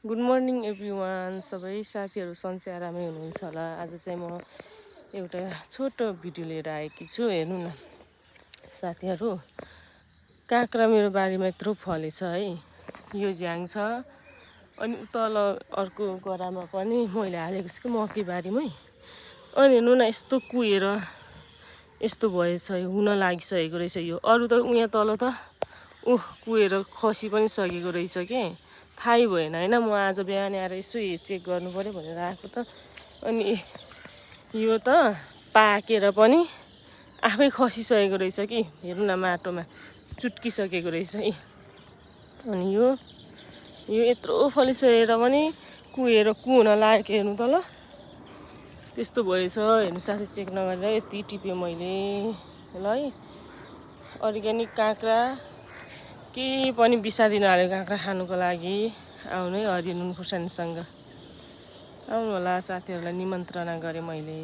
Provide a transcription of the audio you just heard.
Good morning everyone. सबै साथीहरू सन्चै आरामै हुनुहुन्छ होला। आज चाहिँ म एउटा छोटो भिडियो लिएर आएकी छु। हेर्नु न साथीहरू, काँक्रा मेरो बारीमा यत्रो फलेछ है। यो झ्याङ छ, अनि तल अर्को गरामा पनि मैले हालेको छु कि मकै बारीमै। अनि हेर्नु न यस्तो कुहेर यस्तो भएछ, हुन लागिसकेको रहेछ। यो अरू त उहाँ तल त कुहेर खसी पनि सकेको रहेछ के, थाहै भएन होइन। म आज बिहान आएर यसो चेक गर्नु पऱ्यो भनेर आएको त, अनि यो त पाकेर पनि आफै खसिसकेको रहेछ कि। हेर्नु न माटोमा चुट्किसकेको रहेछ है। अनि यो यत्रो फलिसकेर पनि कुहेर हुन लागेको, हेर्नु त ल त्यस्तो भएछ। हेर्नु साथी, चेक नगरेर यति टिपेँ मैले ल है। अर्ग्यानिक काँक्रा केही पनि बिसादिन हालेको काँक्रा खानुको लागि आउनु है हरि नुन खुर्सानीसँग। आउनु होला साथीहरूलाई निमन्त्रणा गरेँ मैले।